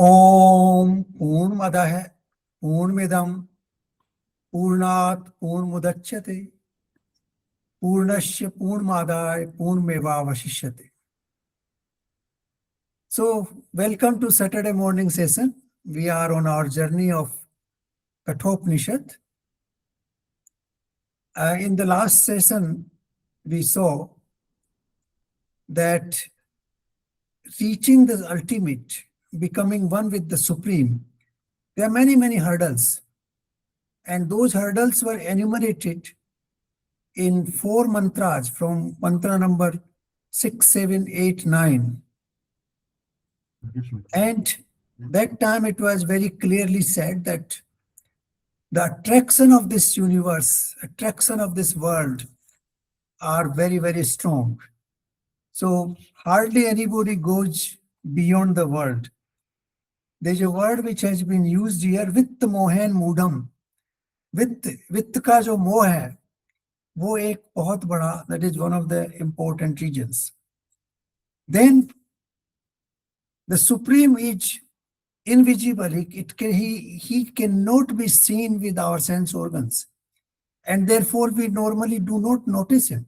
ओम पूर्णमदः पूर्णमिदं पूर्णात् पूर्णमुदच्यते पूर्णस्य पूर्णमादाय पूर्णमेवावशिष्यते. So, welcome to Saturday morning session. We are on our journey of Kathopanishad. In the last session, we saw that reaching the ultimate, becoming one with the Supreme, there are many hurdles. And those hurdles were enumerated in 4 mantras from mantra number 6, 7, 8, 9. And that time it was very clearly said that the attraction of this universe, attraction of this world are very strong. So hardly anybody goes beyond the world. There's a word which has been used here, vitt mohan mudam. वित्त का जो मोह है वो एक बहुत बड़ा, that is one of the important regions. Then the Supreme is invisible. He cannot be seen with our sense organs, and therefore we normally do not notice him.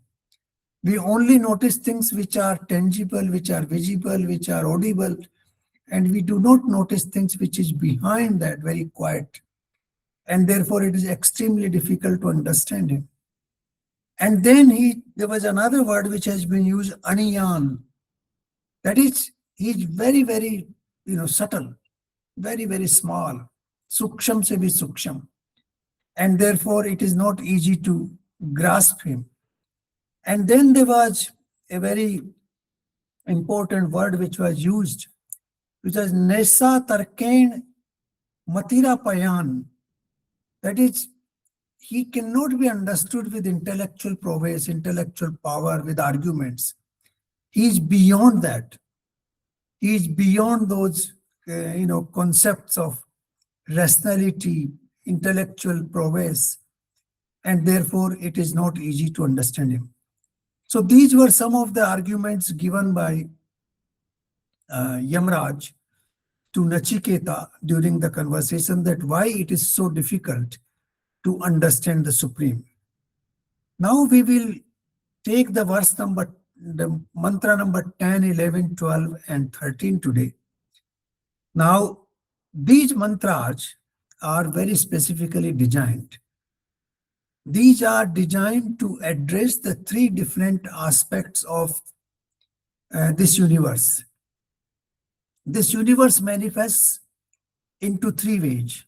We only notice things which are tangible, which are visible, which are audible, and we do not notice things which is behind that, very quiet, and therefore it is extremely difficult to understand him. And then there was another word which has been used, aniyan. That is, he's very subtle, very small, suksham se bhi suksham, and therefore it is not easy to grasp him. And then there was a very important word which was used, which was nesa tarkain matira payan. That is, he cannot be understood with intellectual prowess, intellectual power, with arguments. He is beyond that. He is beyond those concepts of rationality, intellectual prowess, and therefore it is not easy to understand him. So these were some of the arguments given by Yamraj to Nachiketa during the conversation, that why it is so difficult to understand the Supreme. Now we will take the mantra number 10, 11, 12, and 13 today. Now, these mantras are very specifically designed. These are designed to address the 3 different aspects of this universe. This universe manifests into 3 ways.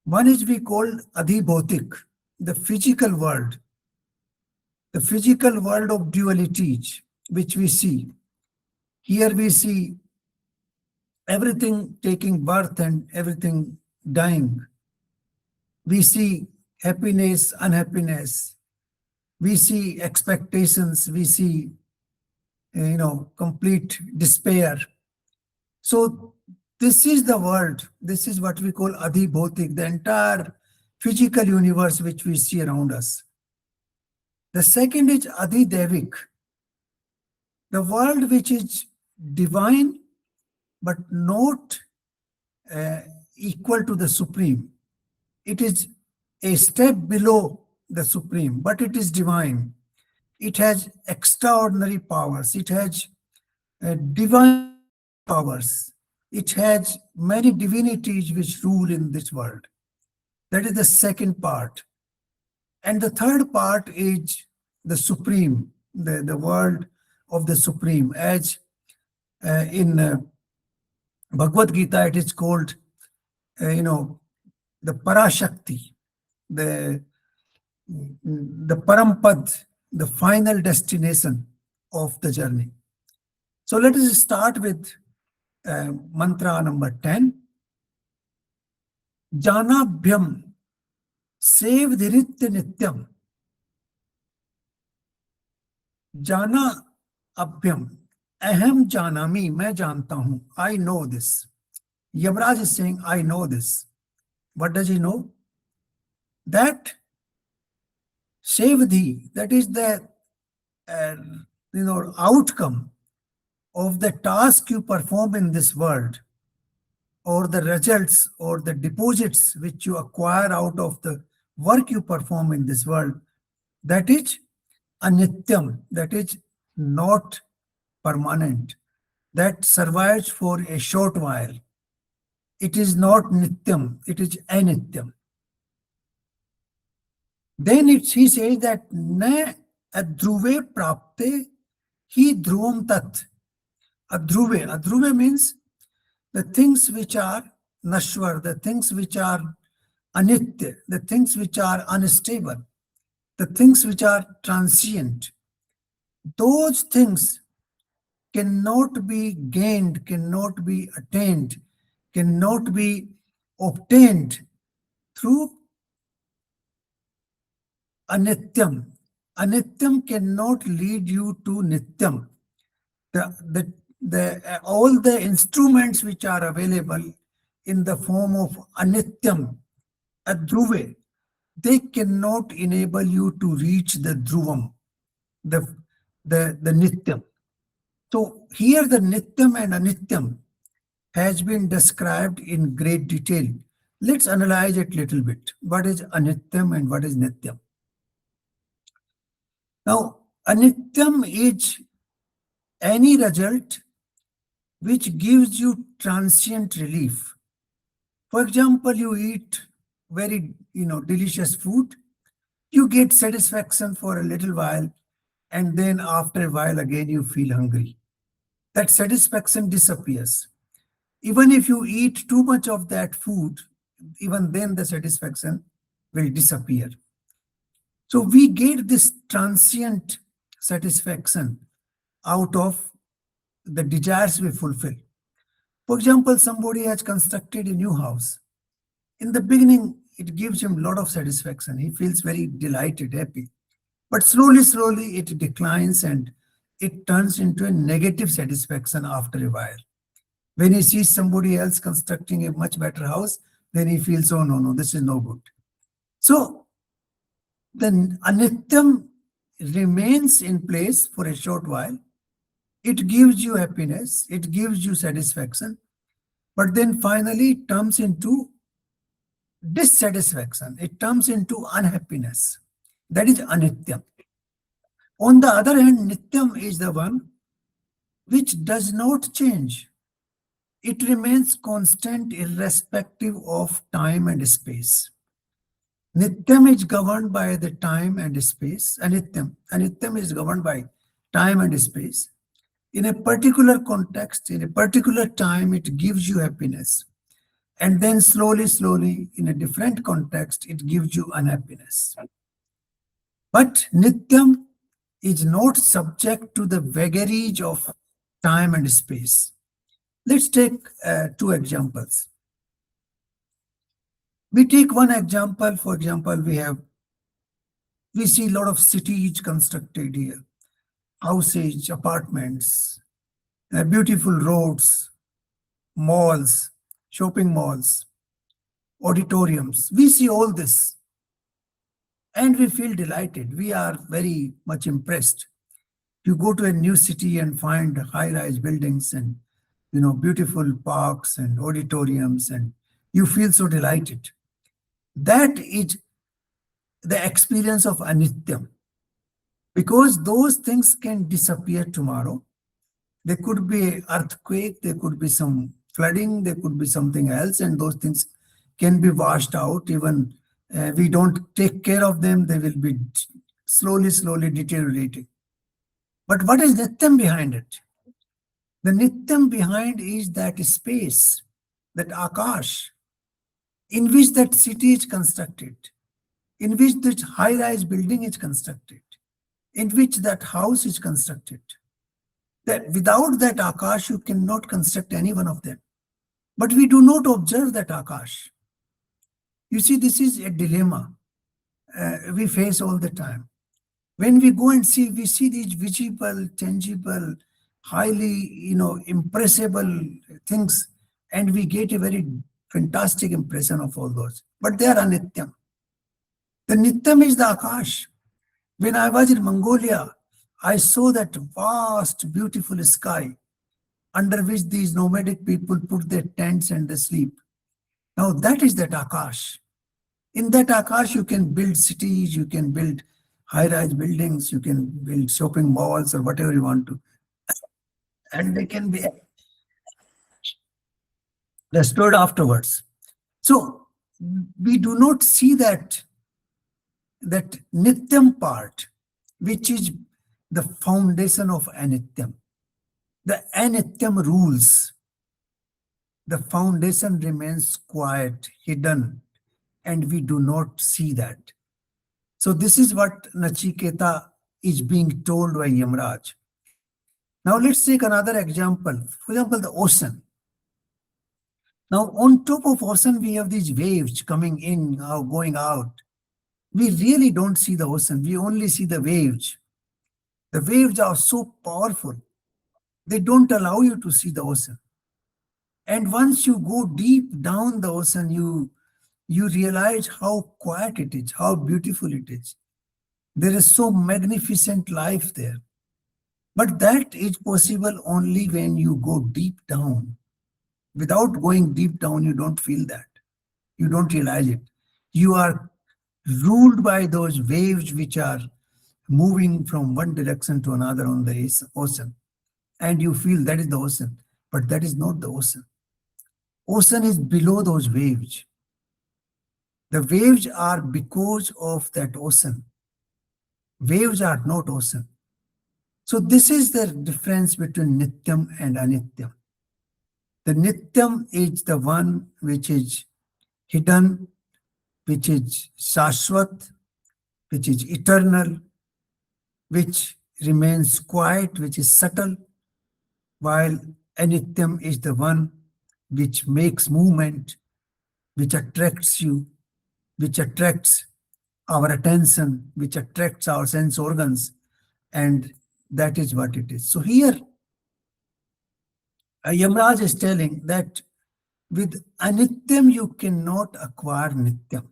One is we call Adhibhautic, the physical world of dualities, which we see. Here we see everything taking birth and everything dying. We see happiness, unhappiness. We see expectations. We see, complete despair. So this is the world. This is what we call Adhibhautic, the entire physical universe which we see around us. The second is Adhidevic, the world which is divine but not equal to the Supreme. It is a step below the Supreme, but it is divine. It has extraordinary powers. It has divine powers. It has many divinities which rule in this world. That is the second part. And the third part is the Supreme, the world of the Supreme. As in Bhagavad Gita, it is called, the Parashakti, the Parampad, the final destination of the journey. So let us start with mantra number 10. Janabhyam sevdhiritya nityam. Jana abhyam. Aham janami, मैं जानता हूं. I know this. Yamraj is saying, I know this. What does he know? That sevdhi, that is the outcome of the task you perform in this world. or the results or the deposits which you acquire out of the work you perform in this world, that is anityam, that is not permanent, that survives for a short while. It is not nityam, it is anityam. Then he says that na adhruve prapte hi dhruvam tat. Adhruve means the things which are nashwar, the things which are anitya, the things which are unstable, the things which are transient. Those things cannot be gained, cannot be attained, cannot be obtained through anityam. Anityam cannot lead you to nityam. All the instruments which are available in the form of anityam, adhruve, they cannot enable you to reach the dhruvam, the, the nityam. So here the nityam and anityam has been described in great detail. Let's analyze it a little bit. What is anityam and what is nityam? Now, anityam is any result which gives you transient relief. For example, you eat very delicious food, you get satisfaction for a little while, and then after a while again you feel hungry. That satisfaction disappears. Even if you eat too much of that food, even then the satisfaction will disappear. So we get this transient satisfaction out of the desires we fulfill. For example, somebody has constructed a new house. In the beginning, it gives him a lot of satisfaction. He feels very delighted, happy. But slowly, slowly, it declines and it turns into a negative satisfaction after a while. When he sees somebody else constructing a much better house, then he feels, oh, no, no, this is no good. So the anityam remains in place for a short while. It gives you happiness, it gives you satisfaction, but then finally it turns into dissatisfaction, it turns into unhappiness. That is anityam. On the other hand, nityam is the one which does not change. It remains constant irrespective of time and space. Nityam is governed by the time and space. Anityam is governed by time and space. In a particular context, in a particular time, it gives you happiness. And then slowly, slowly, in a different context, it gives you unhappiness. But Nityam is not subject to the vagaries of time and space. Let's take two examples. We take one example. For example, we see a lot of cities constructed here, houses, apartments, beautiful roads, malls, shopping malls, auditoriums. We see all this and we feel delighted. We are very much impressed. You go to a new city and find high-rise buildings and beautiful parks and auditoriums, and you feel so delighted. That is the experience of anityam, because those things can disappear tomorrow. There could be earthquake, there could be some flooding, there could be something else, and those things can be washed out. Even we don't take care of them, they will be slowly, slowly deteriorating. But what is nityam behind it? The nityam behind is that space, that Akash, in which that city is constructed, in which that high-rise building is constructed, in which that house is constructed. That without that Akash, you cannot construct any one of them. But we do not observe that Akash. You see, this is a dilemma we face all the time. When we go and see, we see these visible, tangible, highly, impressible things, and we get a very fantastic impression of all those. But they are anityam. The nityam is the Akash. When I was in Mongolia, I saw that vast, beautiful sky. under which these nomadic people put their tents and they sleep. Now that is that Akash. In that Akash, you can build cities, you can build high-rise buildings, you can build shopping malls or whatever you want to, and they can be restored afterwards. So we do not see that Nityam part, which is the foundation of Anityam. The Anityam rules. The foundation remains quiet, hidden, and we do not see that. So this is what Nachiketa is being told by Yamraj. Now let's take another example. For example, the ocean. Now on top of ocean, we have these waves coming in, going out. We really don't see the ocean. We only see the waves. The waves are so powerful. They don't allow you to see the ocean. And once you go deep down the ocean, you realize how quiet it is, how beautiful it is. There is so magnificent life there. But that is possible only when you go deep down. Without going deep down, you don't feel that. You don't realize it. You are ruled by those waves which are moving from one direction to another on the ocean. And you feel that is the ocean. But that is not the ocean. Ocean is below those waves. The waves are because of that ocean. Waves are not ocean. So this is the difference between Nityam and Anityam. The Nityam is the one which is hidden, which is Shashwat, which is eternal, which remains quiet, which is subtle, while Anityam is the one which makes movement, which attracts you, which attracts our attention, which attracts our sense organs, and that is what it is. So here, Yamraj is telling that with Anityam you cannot acquire Nityam.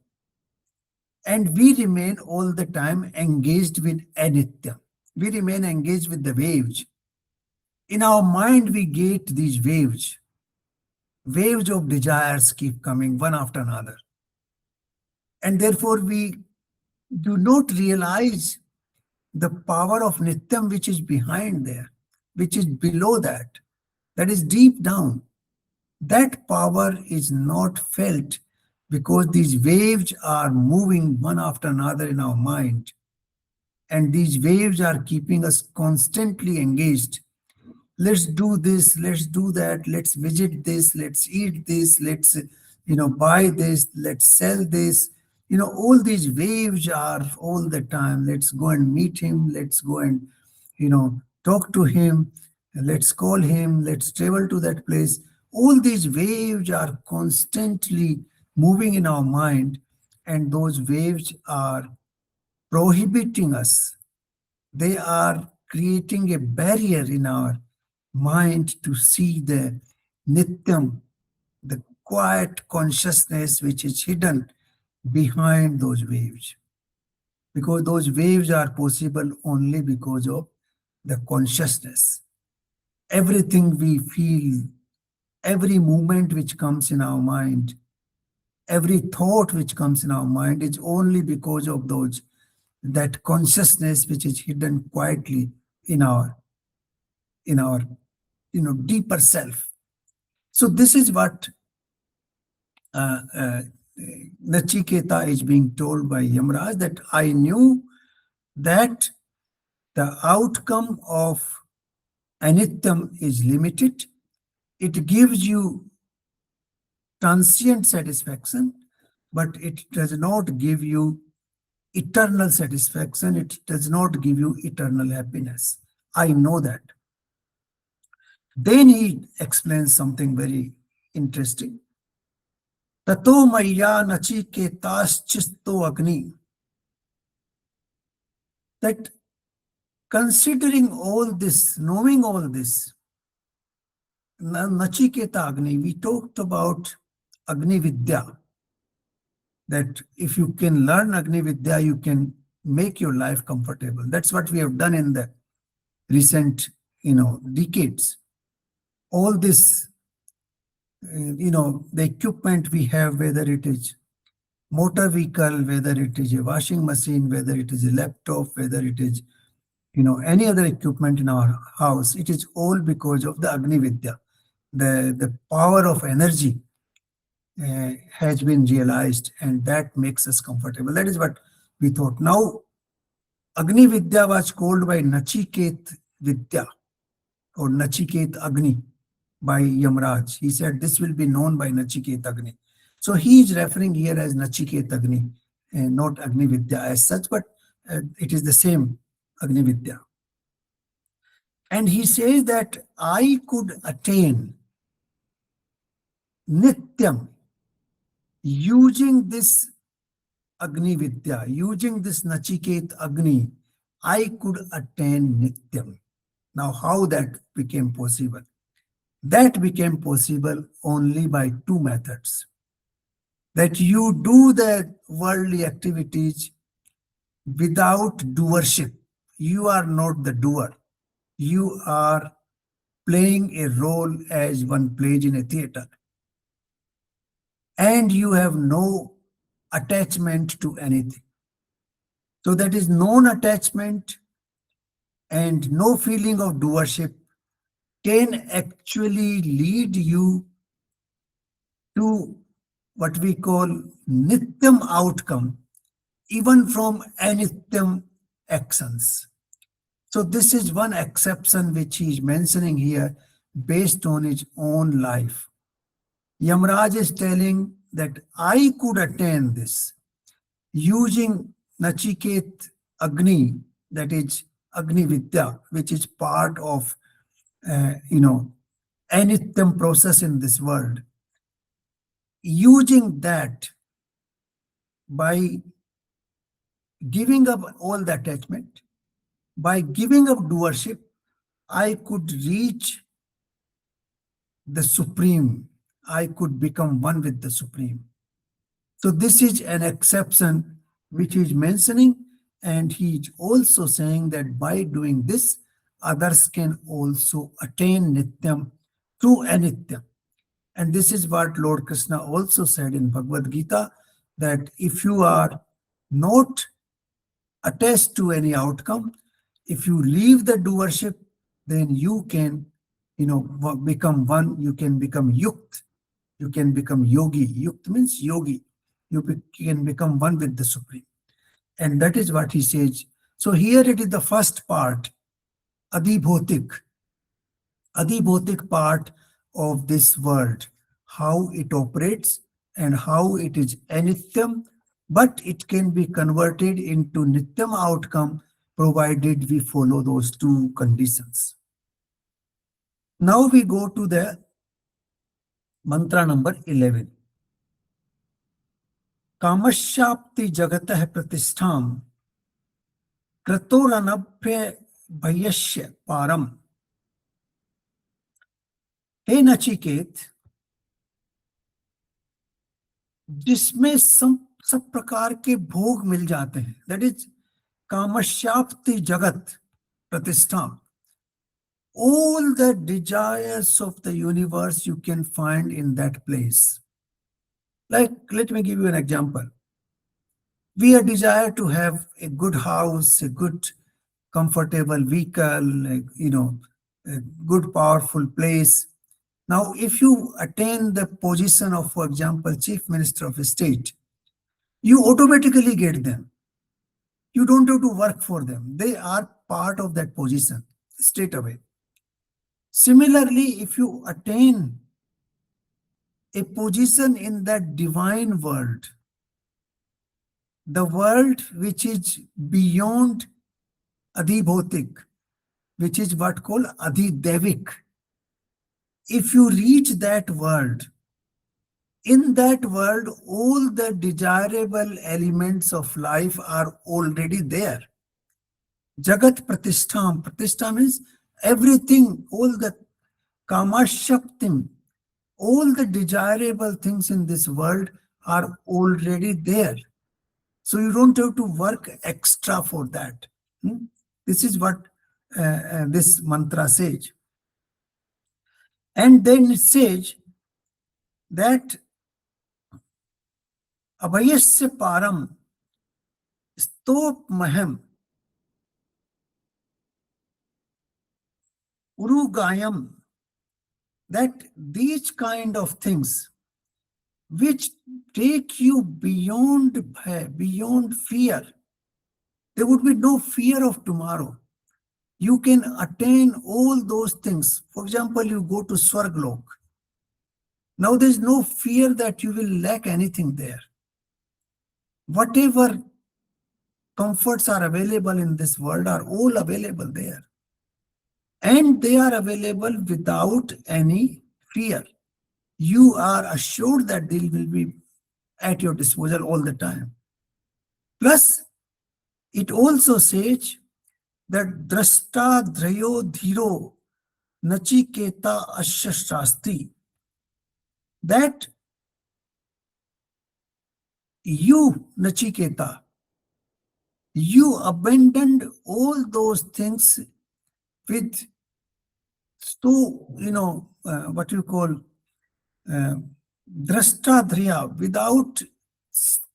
And we remain all the time engaged with Anityam. We remain engaged with the waves. In our mind, we get these waves. Waves of desires keep coming one after another. And therefore, we do not realize the power of Nityam which is behind there, which is below that, that is deep down. That power is not felt because these waves are moving one after another in our mind. And these waves are keeping us constantly engaged. Let's do this, let's do that, let's visit this, let's eat this, let's buy this, let's sell this. All these waves are all the time. Let's go and meet him, let's go and talk to him, let's call him, let's travel to that place. All these waves are constantly moving in our mind, and those waves are prohibiting us. They are creating a barrier in our mind to see the Nityam, the quiet consciousness which is hidden behind those waves. Because those waves are possible only because of the consciousness. Everything we feel, every movement which comes in our mind, every thought which comes in our mind is only because of that consciousness which is hidden quietly in our deeper self. So this is what uh, uh, Nachiketa is being told by Yamraj, that I knew that the outcome of Anityam is limited. It gives you transient satisfaction, but it does not give you eternal satisfaction. It does not give you eternal happiness. I know that. Then he explains something very interesting. Tato maya nachiketas chisto agni. That considering all this, knowing all this, Nachiketa Agni, we talked about Agni Vidya, that if you can learn Agni Vidya, you can make your life comfortable. That's what we have done in the recent, decades. all this, the equipment we have, whether it is motor vehicle, whether it is a washing machine, whether it is a laptop, whether it is, any other equipment in our house, it is all because of the Agni Vidya. The power of energy has been realized, and that makes us comfortable. That is what we thought. Now, Agni Vidya was called by Nachiket Vidya or Nachiket Agni by Yamraj. He said this will be known by Nachiket Agni. So he is referring here as Nachiket Agni, not Agni Vidya as such, but it is the same Agni Vidya. And he says that I could attain Nityam using this Agni Vidya, using this Nachiket Agni, I could attain Nityam. Now, how that became possible? That became possible only by two methods. That you do the worldly activities without doership. You are not the doer. You are playing a role as one plays in a theater. And you have no attachment to anything. So that is non-attachment and no feeling of doership can actually lead you to what we call Nityam outcome, even from Anityam actions. So this is one exception which he is mentioning here based on his own life. Yamraj is telling that I could attain this using Nachiket Agni, that is Agni Vidya, which is part of, Anityam process in this world. Using that by giving up all the attachment, by giving up doership, I could reach the Supreme. I could become one with the Supreme. So this is an exception which he is mentioning, and he is also saying that by doing this, others can also attain Nityam through Anityam. And this is what Lord Krishna also said in Bhagavad Gita, that if you are not attached to any outcome, if you leave the doership, then you can, become one, you can become yukt, you can become yogi. Yukt means yogi. Can become one with the Supreme. And that is what he says. So here it is the first part, Adhibhautic. Adhibhautic part of this world, how it operates and how it is anityam, but it can be converted into nityam outcome provided we follow those two conditions. Now we go to the mantra number 11. Kamashapti jagatah pratistham kratoranabhya bhayasya param. हे नचिकेत, जिसमें सब प्रकार के भोग मिल जाते हैं, that is कामश्याप्ति जगत प्रतिष्ठा, all the desires of the universe you can find in that place. Like, let me give you an example. We are desire to have a good house, a good comfortable vehicle, a good powerful place. Now, if you attain the position of, for example, Chief Minister of a state, you automatically get them. You don't have to work for them. They are part of that position straight away. Similarly, if you attain a position in that divine world, the world which is beyond Adhibhautic, which is what called Adhidevik, if you reach that world, in that world, all the desirable elements of life are already there. Jagat Pratistham. Pratistham means everything, all the Kamashaktim, all the desirable things in this world are already there. So you don't have to work extra for that. This is what this mantra says. And then it says that abhayasya param stop mahem urugayam, that these kind of things which take you beyond beyond fear. There would be no fear of tomorrow. You can attain all those things. For example, you go to Swarglok. Now there is no fear that you will lack anything there. Whatever comforts are available in this world are all available there. And they are available without any fear. You are assured that they will be at your disposal all the time. Plus, it also says that drashta dhrayo dhiro nachiketa ashashasti, that you, Nachiketa, you abandoned all those things with what you call uh, drashtadhriya, without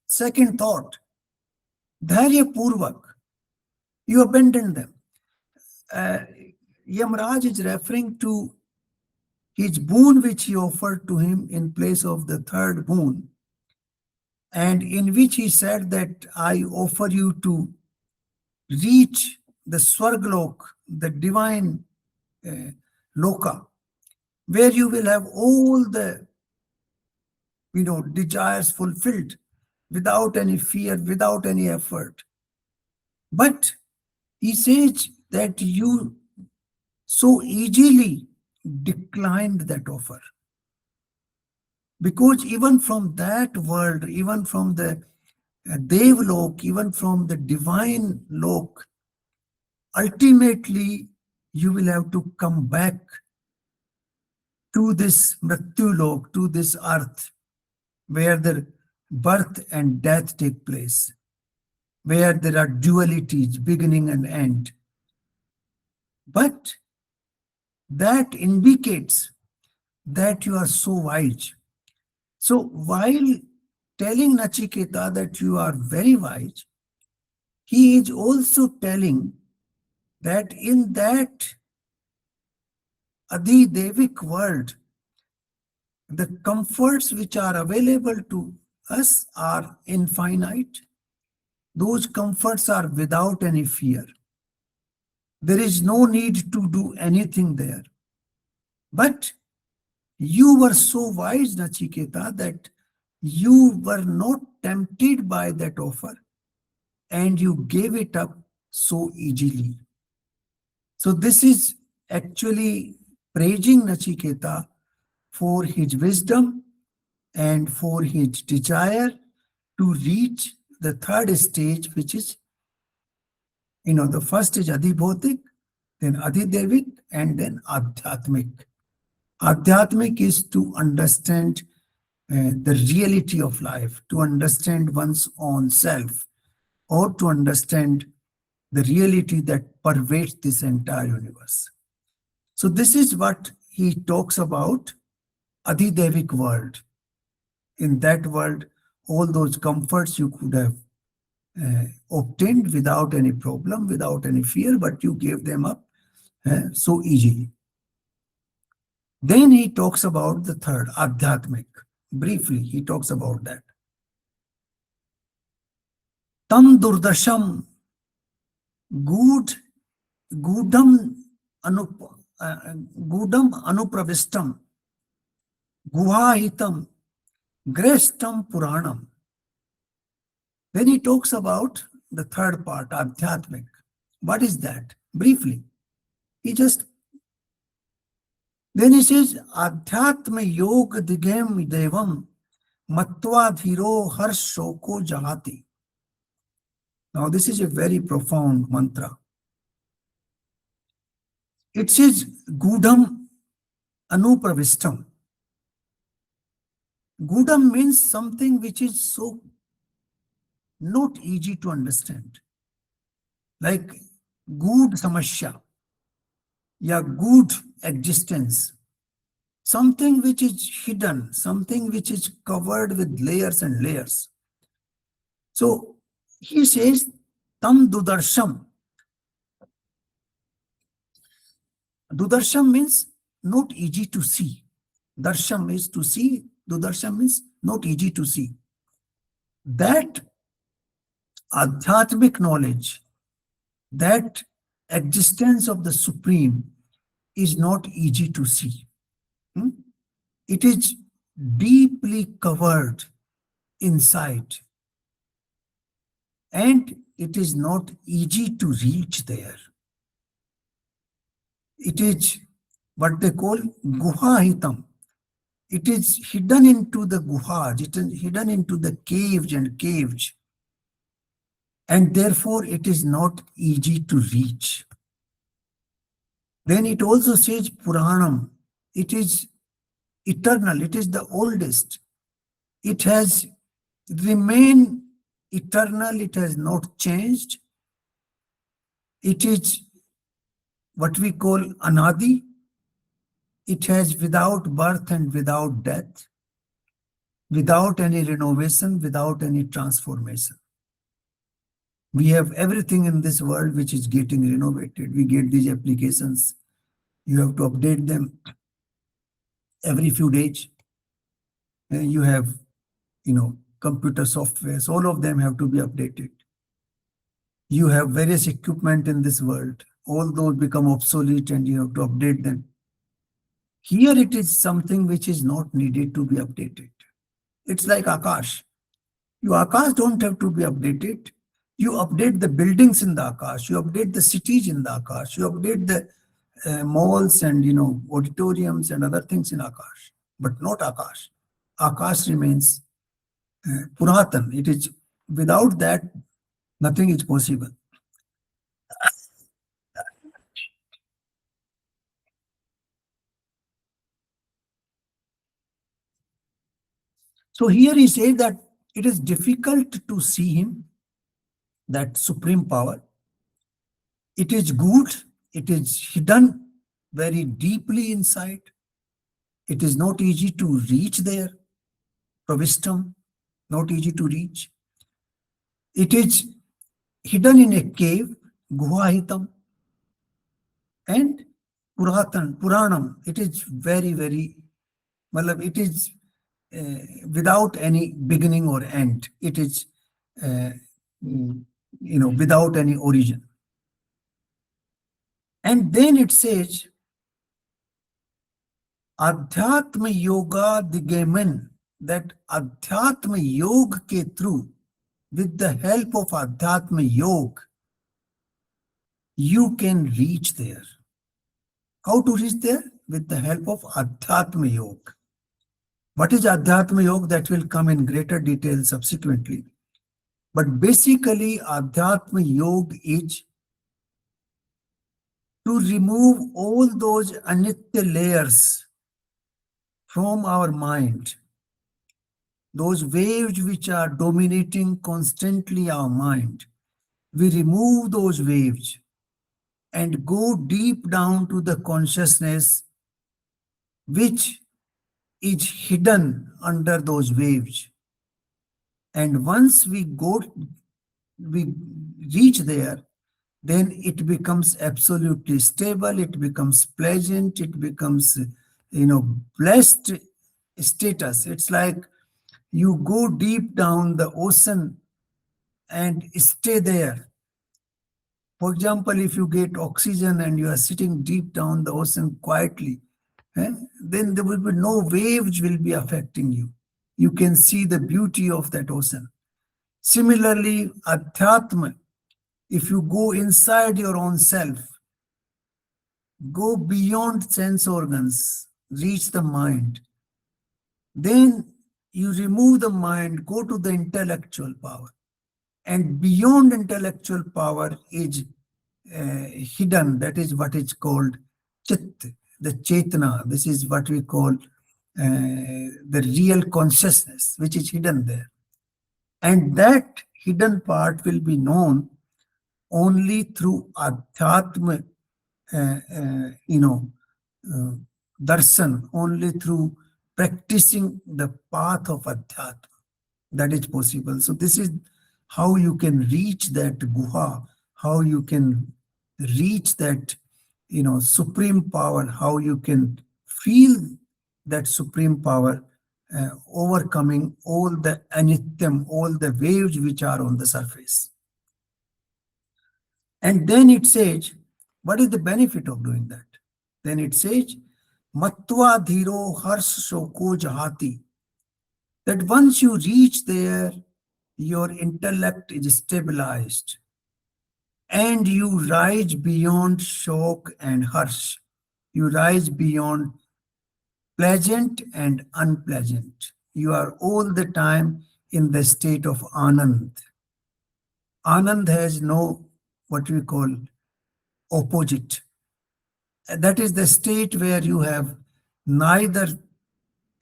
second thought. Dharya Purvak, you abandoned them. Uh, Yamraj is referring to his boon which he offered to him in place of the third boon, and in which he said that I offer you to reach the Swarglok, the divine uh, loka, where you will have all the desires fulfilled without any fear, without any effort. But he says that you so easily declined that offer, because even from that world, even from the Devlok, even from the divine lok, ultimately you will have to come back to this Mrityulok, to this earth, where the birth and death take place, where there are dualities, beginning and end. But that indicates that you are so wise. So while telling Nachiketa that you are very wise, he is also telling that in that Adhidevic world, the comforts which are available to us are infinite. Those comforts are without any fear. There is no need to do anything there. But you were so wise, Nachiketa, that you were not tempted by that offer and you gave it up so easily. So this is actually praising Nachiketa for his wisdom and for his desire to reach the third stage, which is, the first is Adhibhautic, then Adhidevic, and then Adhyatmic. Adhyatmic is to understand the reality of life, to understand one's own self, or to understand the reality that pervades this entire universe. So this is what he talks about, Adhidevic world. In that world, all those comforts you could have obtained without any problem, without any fear, but you gave them up so easily. Then he talks about the third, Adhyatmic. Briefly, he talks about that. Tam durdasham good gudam gudam anupravistam guhahitam grestam puranam. Then he talks about the third part, Adhyatmic. What is that? Briefly, then he says, Adhyatma yoga digam devam matva dhiro harshoko jahati. Now this is a very profound mantra. It says gudam anupravistam. Gudam means something which is so not easy to understand. Like good samasya, ya good existence. something which is hidden, something which is covered with layers and layers. So he says, Tam Dudarsham. Dudarsham means not easy to see. Darsham is to see, Dudarsham means not easy to see. That adhyatmic knowledge, that existence of the Supreme is not easy to see. Hmm? It is deeply covered inside, and it is not easy to reach there. It is what they call guhahitam. It is hidden into the guhas, it is hidden into the caves and caves, and therefore it is not easy to reach. Then it also says Puranam. It is eternal, it is the oldest. It has remained eternal, it has not changed. It is what we call Anadi. It has without birth and without death, without any renovation, without any transformation. We have everything in this world which is getting renovated. We get these applications. You have to update them every few days. You have, computer softwares. All of them have to be updated. You have various equipment in this world. All those become obsolete and you have to update them. Here it is something which is not needed to be updated. It's like Akash. Your Akash don't have to be updated. You update the buildings in the Akash. You update the cities in the Akash. You update the malls and auditoriums and other things in Akash, but not Akash. Akash remains Puratan. It is without that nothing is possible. So here he says that it is difficult to see him, that supreme power. It is good. It is hidden very deeply inside. It is not easy to reach there. Pravistam, not easy to reach. It is hidden in a cave, Guhahitam, and Puranam. It is very, very, well, it is without any beginning or end. It is, without any origin. And then it says, Adhyatma Yoga Digaman, that Adhyatma Yoga ke through, with the help of Adhyatma Yoga, you can reach there. How to reach there? With the help of Adhyatma Yoga. What is Adhyatma Yoga? That will come in greater detail subsequently. But basically, Adhyatma Yoga is to remove all those anitya layers from our mind, those waves which are dominating constantly our mind. We remove those waves and go deep down to the consciousness which is hidden under those waves. And once we reach there, then it becomes absolutely stable, it becomes pleasant, it becomes, blessed status. It's like you go deep down the ocean and stay there. For example, if you get oxygen and you are sitting deep down the ocean quietly, then there will be no waves will be affecting you. You can see the beauty of that ocean. Similarly, Adhyatma, if you go inside your own self, go beyond sense organs, reach the mind, then you remove the mind, go to the intellectual power. And beyond intellectual power is hidden. That is what is called Chit, the Chetna. This is what we call the real consciousness, which is hidden there. And that hidden part will be known only through Adhyatma, darshan, only through practicing the path of adhyatma. That is possible. So this is how you can reach that guha, how you can reach that, supreme power, how you can feel that supreme power overcoming all the anityam, all the waves which are on the surface. And then it says, what is the benefit of doing that? Then it says, matva dhiro hars shoko jahati. That once you reach there, your intellect is stabilized and you rise beyond shock and harsh. You rise beyond pleasant and unpleasant. You are all the time in the state of Anand. Anand has no what we call opposite. That is the state where you have neither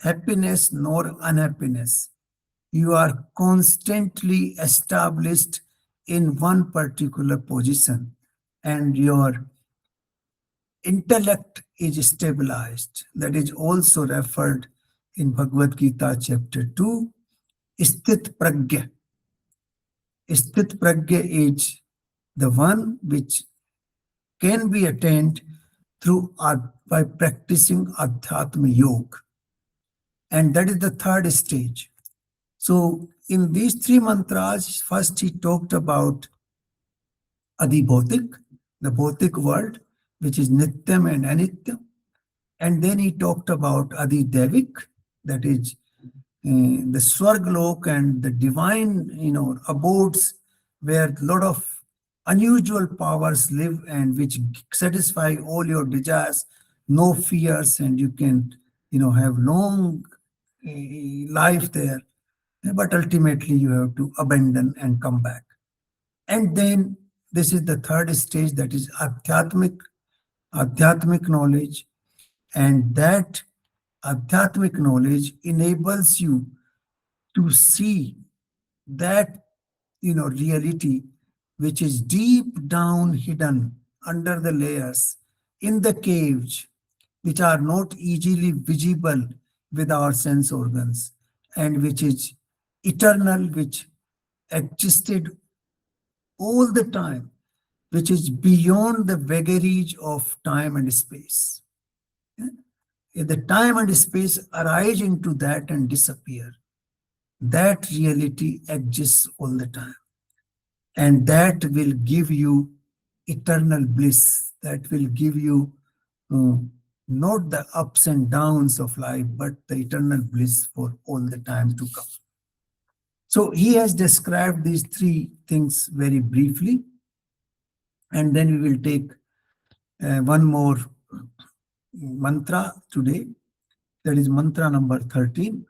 happiness nor unhappiness. You are constantly established in one particular position and your intellect is stabilized. That is also referred in Bhagavad Gita chapter 2, Sthit Pragya. Sthit Pragya is the one which can be attained through by practicing Adhyatma Yoga. And that is the third stage. So in these three mantras, first he talked about Adhibhautic, the Bhautic world, which is Nityam and Anityam. And then he talked about Adhidevik, that is the Swarglok and the divine, abodes where a lot of unusual powers live and which satisfy all your desires, no fears, and you can, have long life there. But ultimately you have to abandon and come back. And then this is the third stage, that is adhyatmic knowledge. And that adhyatmic knowledge enables you to see that, reality which is deep down hidden under the layers in the caves, which are not easily visible with our sense organs, and which is eternal, which existed all the time, which is beyond the vagaries of time and space. If the time and space arise into that and disappear, that reality exists all the time. And that will give you eternal bliss. That will give you not the ups and downs of life, but the eternal bliss for all the time to come. So he has described these three things very briefly. And then we will take one more mantra today. That is mantra number 13.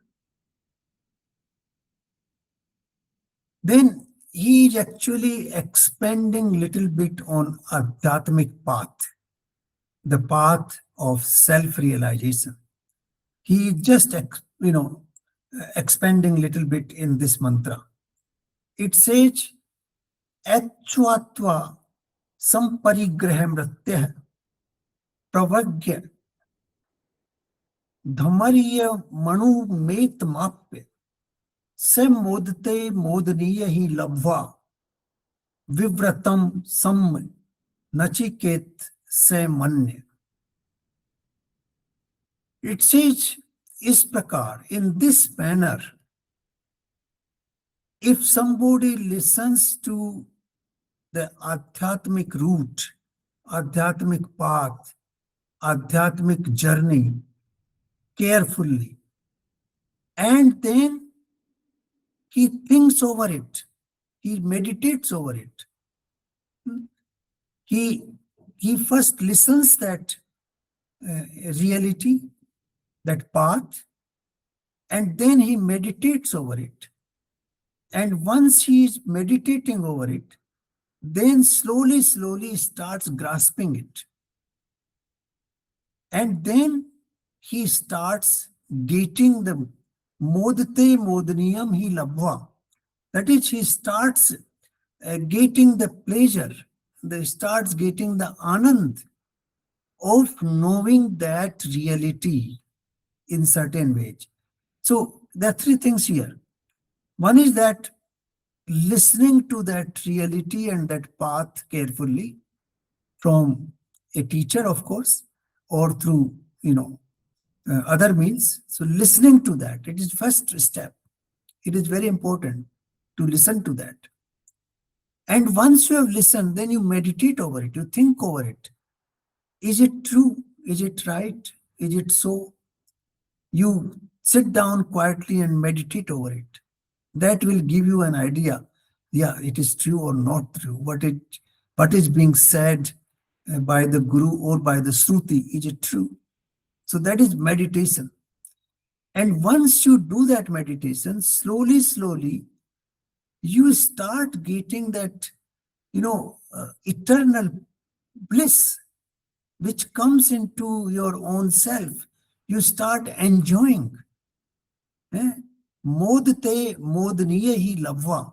Then he is actually expanding little bit on Adhyatmic path, the path of self-realization. He is just, expanding little bit in this mantra. It says, Achvatva samparigraha mrityah pravagya dhamarya manu met mapya se modte modniya hi labhva vivratam sam nachiket se manya. It says, is prakar, in this manner, if somebody listens to the Adhyatmic route, Adhyatmic path, Adhyatmic journey carefully, and then he thinks over it, he meditates over it. He first listens that reality, that path, and then he meditates over it. And once he is meditating over it, then slowly starts grasping it. And then he starts getting the modte modniyam hi labhva. That is, he starts getting the pleasure, he starts getting the anand of knowing that reality in certain ways. So there are three things here. One is that listening to that reality and that path carefully from a teacher, of course, or through, other means. So listening to that, it is first step. It is very important to listen to that. And once you have listened, then you meditate over it, you think over it. Is it true? Is it right? Is it so? You sit down quietly and meditate over it. That will give you an idea. Yeah, it is true or not true. What is being said by the guru or by the Shruti, is it true? So that is meditation. And once you do that meditation, slowly, slowly, you start getting that, eternal bliss which comes into your own self. You start enjoying. Modte modniye hi lavva.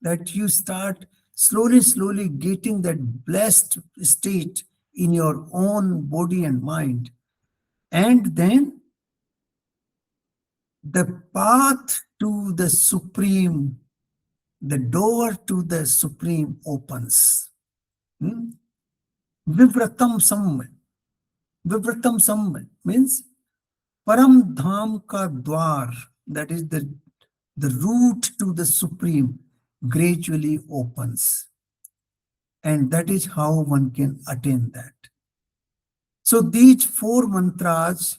That you start slowly, slowly getting that blessed state in your own body and mind. And then the path to the Supreme, the door to the Supreme opens. Hmm? Vivratam Sam. Vivratam Sam means Param Dham ka dwar, that is the route to the Supreme, gradually opens. And that is how one can attain that. So these four mantras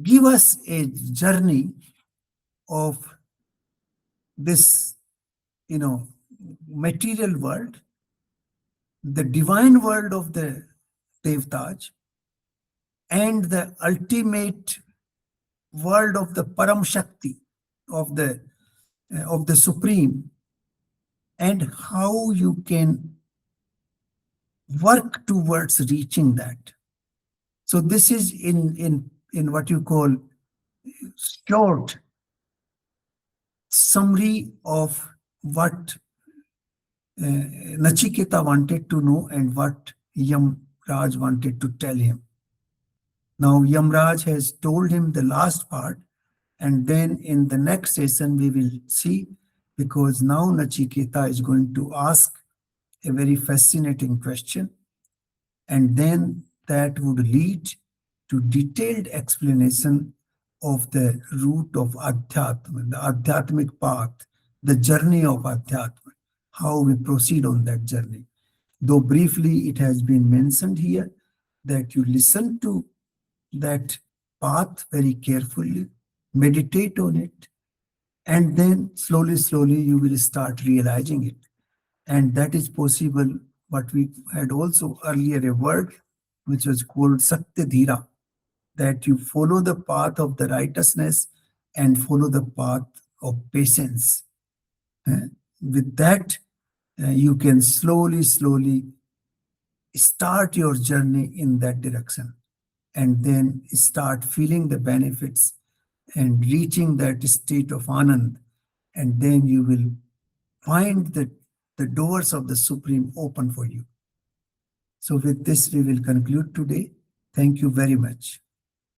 give us a journey of this, material world, the divine world of the Devtas, and the ultimate world of the Param Shakti, of the Supreme, and how you can work towards reaching that. So this is in what you call short summary of what Nachiketa wanted to know and what Yamraj wanted to tell him. Now Yamraj has told him the last part, and then in the next session we will see, because now Nachiketa is going to ask a very fascinating question, and then that would lead to detailed explanation of the route of Adhyatma, the Adhyatmic path, the journey of Adhyatma, how we proceed on that journey. Though briefly it has been mentioned here that you listen to that path very carefully, meditate on it, and then slowly, slowly you will start realizing it. And that is possible. But we had also earlier a word which was called Satya Dhira, that you follow the path of the righteousness and follow the path of patience. With that, you can slowly, slowly start your journey in that direction, and then start feeling the benefits and reaching that state of Anand. And then you will find that the doors of the Supreme open for you. So with this, we will conclude today. Thank you very much.